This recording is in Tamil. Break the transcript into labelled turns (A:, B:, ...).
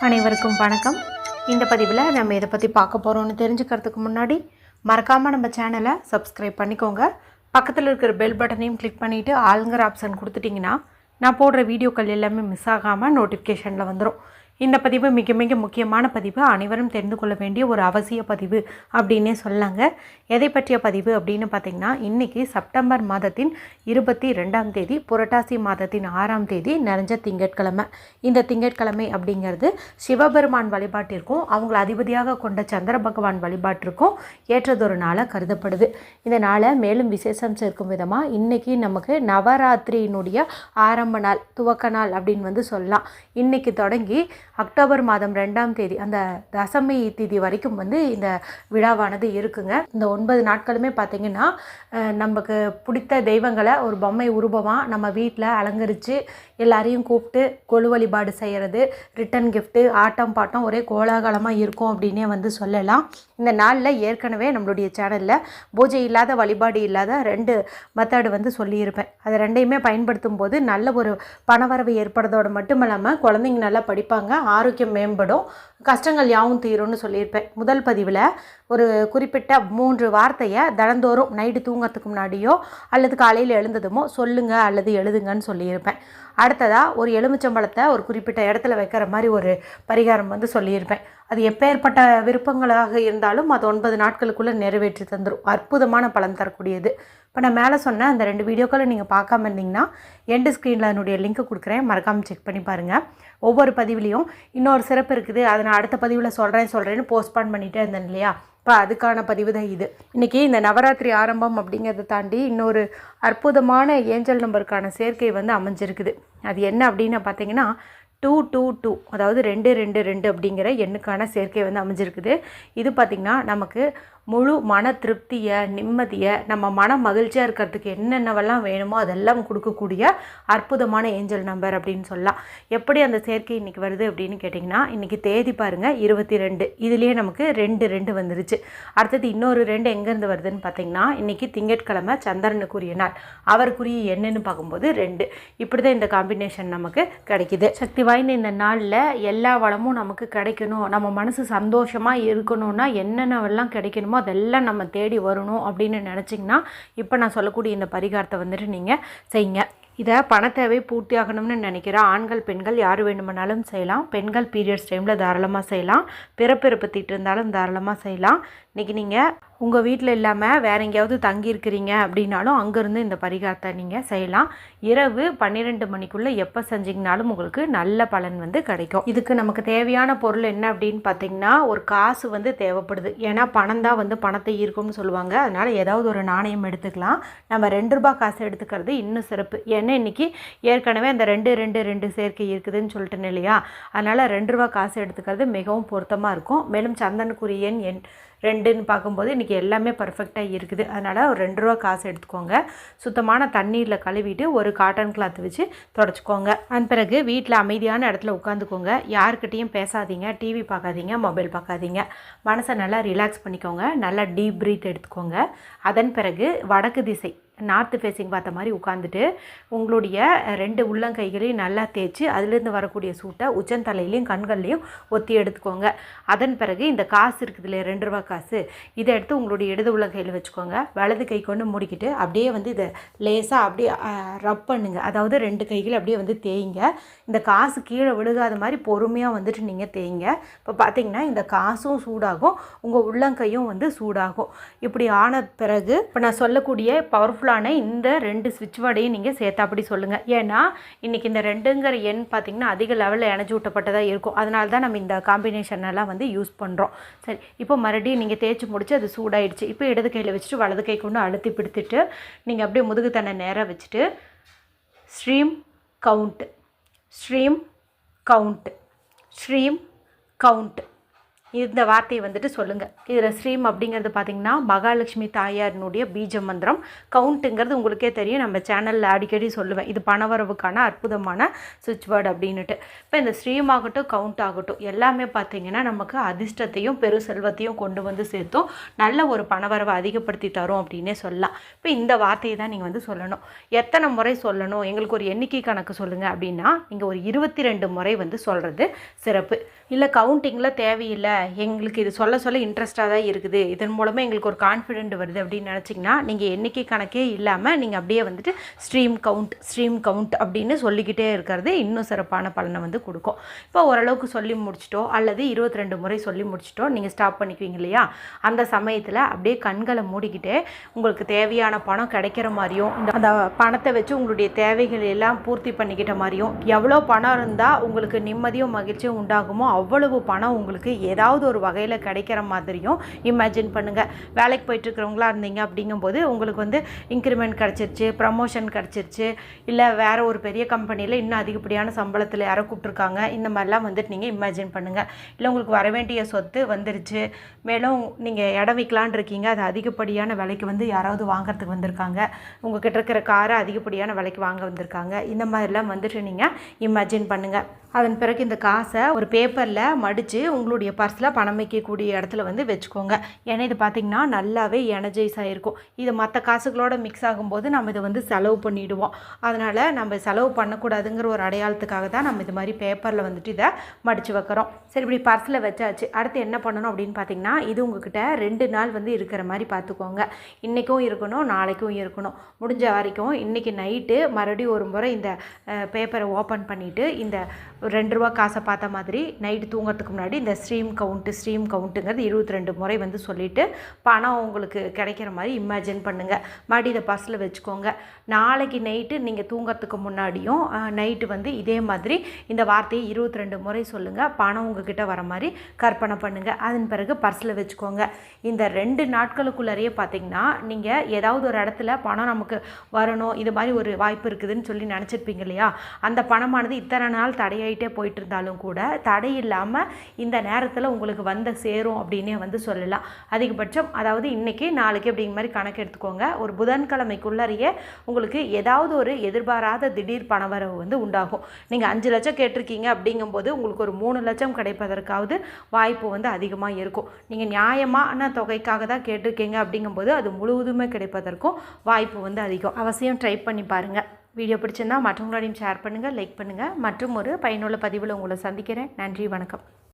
A: அனைவருக்கும் வணக்கம். இந்த பதிவில் நம்ம இதை பற்றி பார்க்க போகிறோம்னு தெரிஞ்சுக்கிறதுக்கு முன்னாடி மறக்காமல் நம்ம சேனலை சப்ஸ்கிரைப் பண்ணிக்கோங்க. பக்கத்தில் இருக்கிற பெல் பட்டனையும் கிளிக் பண்ணிவிட்டு ஆளுங்கிற ஆப்ஷன் கொடுத்துட்டிங்கன்னா நான் போடுற வீடியோக்கள் எல்லாமே மிஸ் ஆகாமல் நோட்டிஃபிகேஷனில் வந்துடும். இந்த பதிவு மிக மிக முக்கியமான பதிவு, அனைவரும் தெரிந்து கொள்ள வேண்டிய ஒரு அவசிய பதிவு அப்படின்னே சொல்லாங்க. எதை பற்றிய பதிவு அப்படின்னு பார்த்திங்கன்னா, இன்றைக்கி செப்டம்பர் மாதத்தின் 22ஆம் தேதி, புரட்டாசி மாதத்தின் 6ஆம் தேதி நிறைஞ்ச திங்கட்கிழமை. இந்த திங்கட்கிழமை அப்படிங்கிறது சிவபெருமான் வழிபாட்டிற்கும் அவங்களை அதிபதியாக கொண்ட சந்திர பகவான் வழிபாட்டிற்கும் ஏற்றதொரு நாளாக கருதப்படுது. இந்த நாளை மேலும் விசேஷம் சேர்க்கும் விதமாக இன்றைக்கி நமக்கு நவராத்திரியினுடைய ஆரம்ப நாள், துவக்க நாள் அப்படின்னு சொல்லலாம். இன்றைக்கி தொடங்கி அக்டோபர் மாதம் 2ஆம் தேதி அந்த தசமி திதி வரைக்கும் இந்த விழாவானது இருக்குங்க. இந்த 9 நாட்களுமே பார்த்திங்கன்னா நமக்கு பிடித்த தெய்வங்களை ஒரு பொம்மை உருவமாக நம்ம வீட்டில் அலங்கரித்து எல்லாரையும் கூப்பிட்டு கொலு வழிபாடு செய்கிறது, ரிட்டன் கிஃப்ட்டு, ஆட்டம் பாட்டம் ஒரே கோலாகலமாக இருக்கும் அப்படின்னே சொல்லலாம். இந்த நாளில் ஏற்கனவே நம்மளுடைய சேனலில் பூஜை இல்லாத வழிபாடு இல்லாத 2 மெத்தடு சொல்லியிருப்பேன். அது ரெண்டையுமே பயன்படுத்தும் போது நல்ல ஒரு பணவரவு ஏற்படுறதோடு மட்டும் இல்லாமல் குழந்தைங்க நல்லா படிப்பாங்க, ஆரோக்கியம் மேம்படும், கஷ்டங்கள் யாவும் தீரும்னு சொல்லியிருப்பேன். முதல் பதிவில் ஒரு குறிப்பிட்ட 3 வார்த்தையை தினந்தோறும் நைட்டு தூங்கிறதுக்கு முன்னாடியோ அல்லது காலையில் எழுந்ததுமோ சொல்லுங்க அல்லது எழுதுங்கன்னு சொல்லியிருப்பேன். அடுத்ததாக ஒரு எலுமிச்சம்பழத்தை ஒரு குறிப்பிட்ட இடத்துல வைக்கிற மாதிரி ஒரு பரிகாரம் சொல்லியிருப்பேன். அது எப்பேற்பட்ட விருப்பங்களாக இருந்தாலும் அது 9 நாட்களுக்குள்ளே நிறைவேற்றி தந்துடும். அற்புதமான பலன் தரக்கூடியது. இப்போ நான் மேலே சொன்ன அந்த 2 வீடியோக்களை நீங்கள் பார்க்காம இருந்தீங்கன்னா எண்டு ஸ்க்ரீனில் அதனுடைய லிங்க்கை கொடுக்குறேன், மறக்காமல் செக் பண்ணி பாருங்கள். ஒவ்வொரு பதிவுலேயும் இன்னொரு சிறப்பு இருக்குது, அதை நான் அடுத்த பதிவில் சொல்கிறேன்னு போஸ்ட்பான் பண்ணிகிட்டே இருந்தேன் இல்லையா, இப்போ அதுக்கான பதிவு தான் இது. இன்றைக்கி இந்த நவராத்திரி ஆரம்பம் அப்படிங்கிறத தாண்டி இன்னொரு அற்புதமான ஏஞ்சல் நம்பருக்கான சேர்க்கை அமைஞ்சிருக்குது. அது என்ன அப்படின்னு பார்த்தீங்கன்னா 222, அதாவது 222 அப்படிங்கிற எண்ணுக்கான சேர்க்கை அமைஞ்சிருக்குது. இது பார்த்திங்கன்னா நமக்கு முழு மன திருப்தியை, நிம்மதியை, நம்ம மன மகிழ்ச்சியாக இருக்கிறதுக்கு என்னென்னவெல்லாம் வேணுமோ அதெல்லாம் கொடுக்கக்கூடிய அற்புதமான ஏஞ்சல் நம்பர் அப்படின்னு சொல்லலாம். எப்படி அந்த சேர்க்கை இன்றைக்கி வருது அப்படின்னு கேட்டிங்கன்னா, இன்றைக்கி தேதி பாருங்கள் 22, இதுலேயே நமக்கு 2 வந்துருச்சு. அடுத்தது இன்னொரு 2 எங்கேருந்து வருதுன்னு பார்த்திங்கன்னா, இன்றைக்கி திங்கட்கிழமை, சந்திரனுக்குரிய நாள், அவருக்குரிய எண்ணுன்னு பார்க்கும்போது 2. இப்படி தான் இந்த காம்பினேஷன் நமக்கு கிடைக்கிது. சக்தி வாய்ந்த இந்த நாளில் எல்லா வளமும் நமக்கு கிடைக்கணும், நம்ம மனசு சந்தோஷமாக இருக்கணும்னா என்னென்னவெல்லாம் கிடைக்கணுமோ அதெல்லாம் நம்ம தேடி வரணும் அப்படின்னு நினச்சிங்கன்னா இப்போ நான் சொல்லக்கூடிய இந்த பரிகாரத்தை நீங்கள் செய்யுங்க. இதை பண தேவை பூர்த்தி ஆகணும்னு நினைக்கிற ஆண்கள் பெண்கள் யார் வேணுமானாலும் செய்யலாம். பெண்கள் பீரியட்ஸ் டைமில் தாராளமாக செய்யலாம். பிறப்பிறப்பு தீட்டு இருந்தாலும் தாராளமாக செய்யலாம். இன்றைக்கி நீங்கள் உங்கள் வீட்டில் இல்லாமல் வேறு எங்கேயாவது தங்கியிருக்கிறீங்க அப்படின்னாலும் அங்கேருந்து இந்த பரிகாரத்தை நீங்கள் செய்யலாம். இரவு 12 மணிக்குள்ளே எப்போ செஞ்சிங்கனாலும் உங்களுக்கு நல்ல பலன் கிடைக்கும். இதுக்கு நமக்கு தேவையான பொருள் என்ன அப்படின்னு பார்த்திங்கன்னா, ஒரு காசு தேவைப்படுது. ஏன்னா பணம் தான் பணத்தை ஈர்க்கும்னு சொல்லுவாங்க. அதனால் ஏதாவது ஒரு நாணயம் எடுத்துக்கலாம். நம்ம 2 ரூபாய் காசு எடுத்துக்கிறது இன்னும் சிறப்பு. ஏன்னா இன்றைக்கி ஏற்கனவே அந்த 2 சேர்க்கை இருக்குதுன்னு சொல்லிட்டேன் இல்லையா, அதனால் 2 ரூபாய் காசு எடுத்துக்கிறது மிகவும் பொருத்தமாக இருக்கும். மேலும் சந்தனுக்குரிய எண் 2ன்னு பார்க்கும்போது இன்றைக்கி எல்லாமே பர்ஃபெக்டாக இருக்குது. அதனால் ஒரு 2 ரூபா காசு எடுத்துக்கோங்க. சுத்தமான தண்ணீரில் கழுவிட்டு ஒரு காட்டன் கிளாத் வச்சு தொடச்சிக்கோங்க. அதன் பிறகு வீட்டில் அமைதியான இடத்துல உட்காந்துக்கோங்க. யார்கிட்டையும் பேசாதீங்க, டிவி பார்க்காதீங்க, மொபைல் பார்க்காதீங்க. மனசை நல்லா ரிலாக்ஸ் பண்ணிக்கோங்க. நல்லா டீப் ப்ரீத் எடுத்துக்கோங்க. அதன் பிறகு வடக்கு திசை, நார்த்து ஃபேஸிங் பார்த்த மாதிரி உட்காந்துட்டு உங்களுடைய 2 உள்ளங்கைகளையும் நல்லா தேய்ச்சி அதிலேருந்து வரக்கூடிய சூட்டை உச்சந்தலையிலையும் கண்கள்லையும் ஒத்தி எடுத்துக்கோங்க. அதன் பிறகு இந்த காசு இருக்குது இல்லையா, 2 ரூபா காசு, இதை எடுத்து உங்களுடைய இடது உள்ளங்கையில் வச்சுக்கோங்க. வலது கை கொண்டு மூடிக்கிட்டு அப்படியே இதை லேசாக அப்படியே ரப் பண்ணுங்க. அதாவது 2 கைகள் அப்படியே தேய்ங்க. இந்த காசு கீழே விழுகாத மாதிரி பொறுமையாக நீங்கள் தேய்ங்க. இப்போ பார்த்தீங்கன்னா இந்த காசும் சூடாகும், உங்கள் உள்ளங்கையும் சூடாகும். இப்படி ஆன பிறகு இப்போ நான் சொல்லக்கூடிய பவர்ஃபுல் இந்த 2 ஸ்விட்ச் வேர்டையும் நீங்கள் சேர்த்தாப்படி சொல்லுங்கள். ஏன்னா இன்றைக்கி இந்த 2ங்கிற எண் பார்த்திங்கன்னா அதிக லெவலில் எனர்ஜி ஊட்டப்பட்டதாக இருக்கும். அதனால தான் நம்ம இந்த காம்பினேஷனெல்லாம் யூஸ் பண்ணுறோம். சரி, இப்போ மறுபடியும் நீங்கள் தேய்ச்சி முடிச்சு அது சூடாயிடுச்சு. இப்போ இடது கையில் வச்சுட்டு வலது கை கொண்டு அழுத்தி பிடித்துட்டு நீங்கள் அப்படியே முதுகு தன்னை நேராக வச்சுட்டு stream count, stream count, stream count, இந்த வார்த்தையை வந்துட்டு சொல்லுங்கள். இதில் ஸ்ரீம் அப்படிங்கிறது பார்த்திங்கன்னா மகாலட்சுமி தாயாரினுடைய பீஜ மந்திரம். கவுண்ட்டுங்கிறது உங்களுக்கே தெரியும், நம்ம சேனலில் அடிக்கடி சொல்லுவேன், இது பணவரவுக்கான அற்புதமான சுவிட்ச் வேர்டு அப்படின்னுட்டு. இப்போ இந்த ஸ்ரீம் ஆகட்டும் கவுண்ட் ஆகட்டும் எல்லாமே பார்த்திங்கன்னா நமக்கு அதிர்ஷ்டத்தையும் பெரு செல்வத்தையும் கொண்டு வந்து சேர்த்தும் நல்ல ஒரு பணவரவை அதிகப்படுத்தி தரும் அப்படின்னே சொல்லலாம். இப்போ இந்த வார்த்தையை தான் நீங்கள் வந்து சொல்லணும். எத்தனை முறை சொல்லணும், எங்களுக்கு ஒரு எண்ணிக்கை கணக்கு சொல்லுங்கள் அப்படின்னா நீங்கள் ஒரு 22 முறை வந்து சொல்கிறது சிறப்பு. இல்லை கவுண்டிங்கில் தேவையில்லை, எங்களுக்கு இது சொல்ல சொல்ல இன்ட்ரெஸ்டாக தான் இருக்குது, இதன் மூலமாக எங்களுக்கு ஒரு கான்ஃபிடென்ட் வருது அப்படின்னு நினச்சிங்கன்னா நீங்கள் எண்ணிக்கை கணக்கே இல்லாமல் நீங்கள் அப்படியே வந்துட்டு ஸ்ட்ரீம் கவுண்ட் அப்படின்னு சொல்லிக்கிட்டே இருக்கிறது இன்னும் சிறப்பான பலனை வந்து கொடுக்கும். இப்போ ஓரளவுக்கு சொல்லி முடிச்சிட்டோ அல்லது 22 முறை சொல்லி முடிச்சிட்டோ நீங்கள் ஸ்டாப் பண்ணிக்குவீங்க இல்லையா, அந்த சமயத்தில் அப்படியே கண்களை மூடிக்கிட்டே உங்களுக்கு தேவையான பணம் கிடைக்கிற மாதிரியும் அந்த பணத்தை வச்சு உங்களுடைய தேவைகள் எல்லாம் பூர்த்தி பண்ணிக்கிட்ட மாதிரியும், எவ்வளோ பணம் இருந்தால் உங்களுக்கு நிம்மதியும் மகிழ்ச்சியும் உண்டாகுமோ அவ்வளவு பணம் உங்களுக்கு ஏதாவது ஒரு வகையில் கிடைக்கிற மாதிரியும் இமேஜின் பண்ணுங்கள். வேலைக்கு போயிட்டுருக்கிறவங்களா இருந்தீங்க அப்படிங்கும்போது உங்களுக்கு வந்து இன்க்ரிமெண்ட் கிடச்சிருச்சு, ப்ரமோஷன் கிடச்சிருச்சு, இல்லை வேறு ஒரு பெரிய கம்பெனியில் இன்னும் அதிகப்படியான சம்பளத்தில் யாரோ கூப்பிட்ருக்காங்க, இந்த மாதிரிலாம் வந்துட்டு நீங்கள் இமேஜின் பண்ணுங்கள். இல்லை உங்களுக்கு வர வேண்டிய சொத்து வந்துருச்சு, மேலும் நீங்கள் இடம் விற்கலான் இருக்கீங்க, அது அதிகப்படியான விலைக்கு வந்து யாராவது வாங்கிறதுக்கு வந்திருக்காங்க, உங்கள்கிட்ட இருக்கிற காரை அதிகப்படியான விலைக்கு வாங்க வந்திருக்காங்க, இந்த மாதிரிலாம் வந்துட்டு நீங்கள் இமேஜின் பண்ணுங்கள். அதன் பிறகு இந்த காசை ஒரு பேப்பரில் மடித்து உங்களுடைய பர்ஸில் பணம் வைக்கக்கூடிய இடத்துல வந்து வச்சுக்கோங்க. ஏன்னா இது பார்த்திங்கன்னா நல்லாவே எனர்ஜைஸ் ஆகிருக்கும். இது மற்ற காசுகளோட மிக்ஸ் ஆகும்போது நம்ம இதை வந்து செலவு பண்ணிவிடுவோம். அதனால் நம்ம செலவு பண்ணக்கூடாதுங்கிற ஒரு அடையாளத்துக்காக தான் நம்ம இது மாதிரி பேப்பரில் வந்துட்டு இதை மடித்து வைக்கிறோம். சரி, இப்படி பர்ஸில் வச்சாச்சு. அடுத்து என்ன பண்ணணும் அப்படின்னு பார்த்திங்கன்னா, இது உங்ககிட்ட 2 நாள் வந்து இருக்கிற மாதிரி பார்த்துக்கோங்க. இன்றைக்கும் இருக்கணும், நாளைக்கும் இருக்கணும். முடிஞ்ச வரைக்கும் இன்றைக்கி நைட்டு மறுபடியும் ஒரு முறை இந்த பேப்பரை ஓப்பன் பண்ணிவிட்டு இந்த ₹2 காசை பார்த்த மாதிரி நைட்டு தூங்கிறதுக்கு முன்னாடி இந்த ஸ்ட்ரீம் கவுண்ட்டுங்கிறது 22 முறை வந்து சொல்லிவிட்டு பணம் உங்களுக்கு கிடைக்கிற மாதிரி இமேஜின் பண்ணுங்கள். மறுபடியும் இதை பர்ஸில் வச்சுக்கோங்க. நாளைக்கு நைட்டு நீங்கள் தூங்கிறதுக்கு முன்னாடியும் நைட்டு வந்து இதே மாதிரி இந்த வார்த்தையை 22 முறை சொல்லுங்கள். பணம் உங்ககிட்ட வர மாதிரி கற்பனை பண்ணுங்கள். அதன் பிறகு பர்ஸில் வச்சுக்கோங்க. இந்த 2 நாட்களுக்குள்ளேயே பார்த்திங்கன்னா நீங்கள் ஏதாவது ஒரு இடத்துல பணம் நமக்கு வரணும், இது மாதிரி ஒரு வாய்ப்பு இருக்குதுன்னு சொல்லி நினச்சிருப்பீங்க இல்லையா, அந்த பணமானது இத்தனை நாள் தடையாயிட்டே போயிட்டு இருந்தாலும் கூட தடை இல்லாமல் இந்த நேரத்தில் உங்களுக்கு வந்து சேரும் அப்படின்னே வந்து சொல்லலாம். அதிகபட்சம் அதாவது இன்றைக்கி நாளைக்கு அப்படிங்கிற மாதிரி கணக்கு எடுத்துக்கோங்க. ஒரு புதன்கிழமைக்குள்ளேயே உங்களுக்கு ஏதாவது ஒரு எதிர்பாராத திடீர் பணவரவு வந்து உண்டாகும். நீங்கள் 5 லட்சம் கேட்டிருக்கீங்க அப்படிங்கும்போது உங்களுக்கு ஒரு 3 லட்சம் கிடைப்பதற்காவது வாய்ப்பு வந்து அதிகமாக இருக்கும். நீங்கள் நியாயமான தொகைக்காக தான் கேட்டிருக்கீங்க அப்படிங்கும்போது அது முழுவதுமே கிடைப்பதற்கும் வாய்ப்பு வந்து அதிகம். அவசியம் ட்ரை பண்ணி பாருங்கள். வீடியோ பிடிச்சிருந்தால் மற்றவங்களோடையும் ஷேர் பண்ணுங்கள், லைக் பண்ணுங்கள். மற்றும் ஒரு பயனுள்ள பதிவில் உங்களை சந்திக்கிறேன். நன்றி, வணக்கம்.